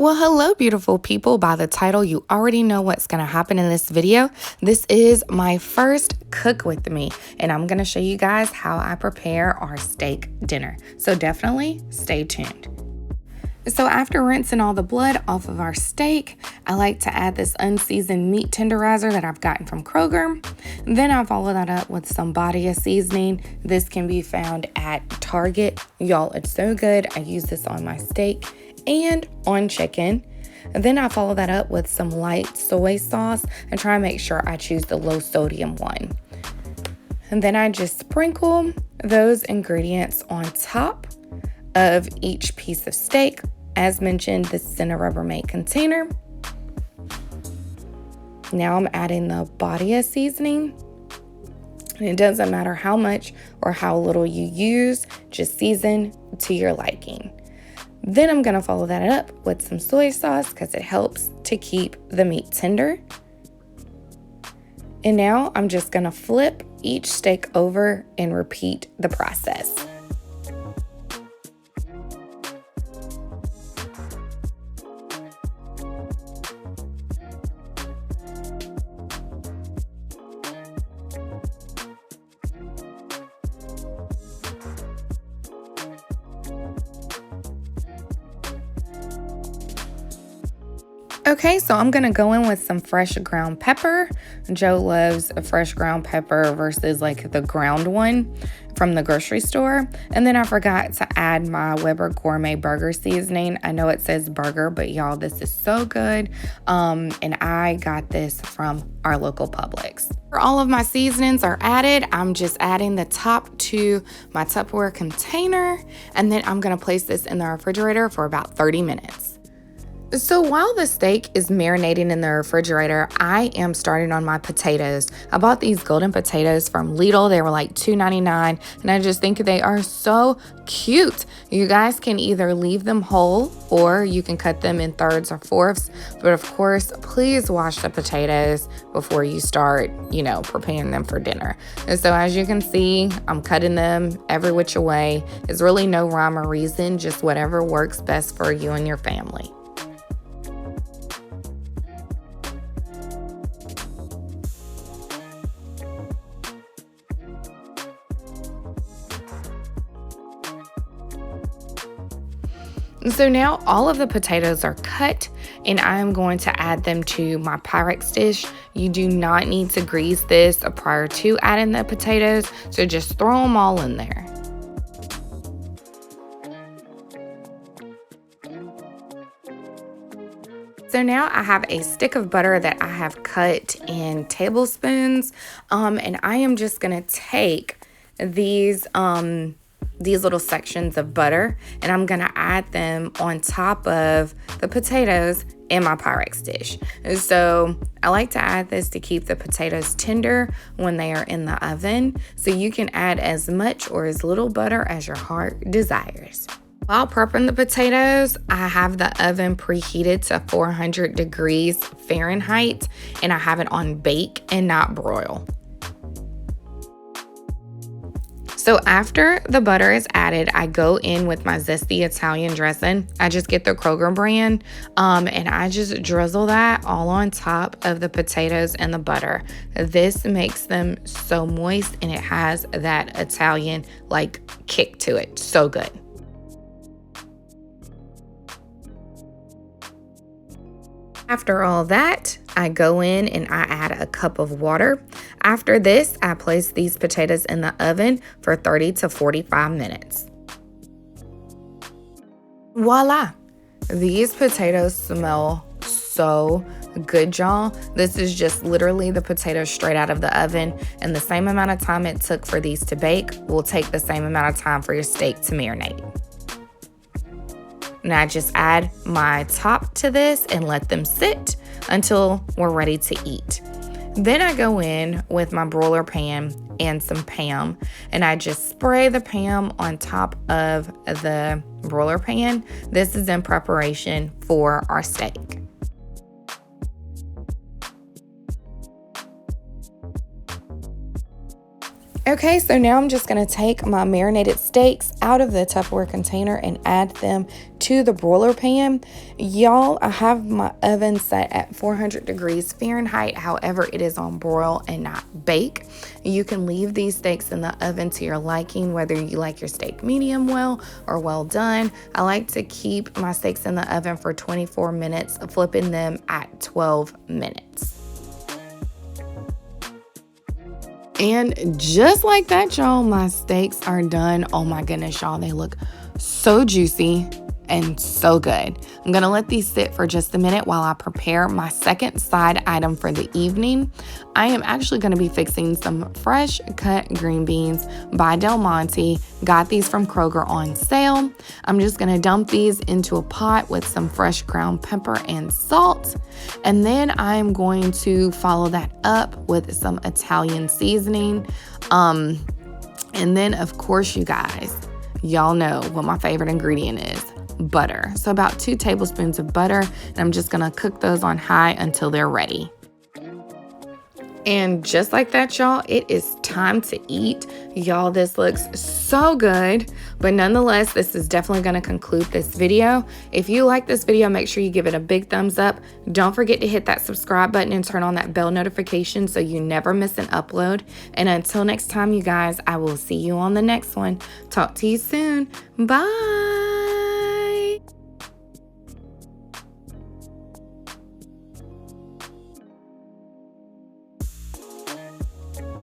Well, hello, beautiful people. By the title, you already know what's going to happen in this video. This is my first cook with me, and I'm going to show you guys how I prepare our steak dinner. So definitely stay tuned. So after rinsing all the blood off of our steak, I like to add this unseasoned meat tenderizer that I've gotten from Kroger. Then I follow that up with some body seasoning. This can be found at Target. Y'all, it's so good. I use this on my steak and on chicken. And then I follow that up with some light soy sauce and try and make sure I choose the low sodium one. And then I just sprinkle those ingredients on top of each piece of steak. As mentioned, this is in a Rubbermaid container. Now I'm adding the body seasoning. And it doesn't matter how much or how little you use, just season to your liking. Then I'm gonna follow that up with some soy sauce because it helps to keep the meat tender. And now I'm just gonna flip each steak over and repeat the process. Okay, so I'm gonna go in with some fresh ground pepper. Joe loves a fresh ground pepper versus like the ground one from the grocery store. And then I forgot to add my Weber Gourmet Burger seasoning. I know it says burger, but y'all, this is so good. And I got this from our local Publix. All of my seasonings are added. I'm just adding the top to my Tupperware container, and then I'm gonna place this in the refrigerator for about 30 minutes. So while the steak is marinating in the refrigerator, I am starting on my potatoes. I bought these golden potatoes from Lidl. They were like $2.99, and I just think they are so cute. You guys can either leave them whole or you can cut them in thirds or fourths. But of course, please wash the potatoes before you start, preparing them for dinner. And so as you can see, I'm cutting them every which way. There's really no rhyme or reason, just whatever works best for you and your family. So now all of the potatoes are cut, and I am going to add them to my Pyrex dish. You do not need to grease this prior to adding the potatoes, so just throw them all in there. So now I have a stick of butter that I have cut in tablespoons, and I am just gonna take these little sections of butter, and I'm gonna add them on top of the potatoes in my Pyrex dish. And so I like to add this to keep the potatoes tender when they are in the oven. So you can add as much or as little butter as your heart desires. While prepping the potatoes, I have the oven preheated to 400 degrees Fahrenheit, and I have it on bake and not broil. So after the butter is added, I go in with my zesty Italian dressing. I just get the Kroger brand, and I just drizzle that all on top of the potatoes and the butter. This makes them so moist, and it has that Italian kick to it. So good. After all that, I go in and I add a cup of water. After this, I place these potatoes in the oven for 30 to 45 minutes. Voila! These potatoes smell so good, y'all. This is just literally the potatoes straight out of the oven, and the same amount of time it took for these to bake will take the same amount of time for your steak to marinate. And I just add my top to this and let them sit until we're ready to eat. Then I go in with my broiler pan and some Pam, and I just spray the Pam on top of the broiler pan. This is in preparation for our steak. Okay, so now I'm just going to take my marinated steaks out of the Tupperware container and add them to the broiler pan. Y'all, I have my oven set at 400 degrees Fahrenheit. However, it is on broil and not bake. You can leave these steaks in the oven to your liking, whether you like your steak medium well or well done. I like to keep my steaks in the oven for 24 minutes, flipping them at 12 minutes. And just like that, y'all, my steaks are done. Oh my goodness, y'all, they look so juicy and so good. I'm gonna let these sit for just a minute while I prepare my second side item for the evening. I am actually gonna be fixing some fresh cut green beans by Del Monte. Got these from Kroger on sale. I'm just gonna dump these into a pot with some fresh ground pepper and salt. And then I'm going to follow that up with some Italian seasoning. And then of course, you guys, y'all know what my favorite ingredient is. Butter. So about 2 tablespoons of butter, and I'm just gonna cook those on high until they're ready. And just like that, y'all, it is time to eat. Y'all, this looks so good, but nonetheless, this is definitely gonna conclude this video. If you like this video, make sure you give it a big thumbs up. Don't forget to hit that subscribe button and turn on that bell notification so you never miss an upload. And until next time, you guys, I will see you on the next one. Talk to you soon. Bye.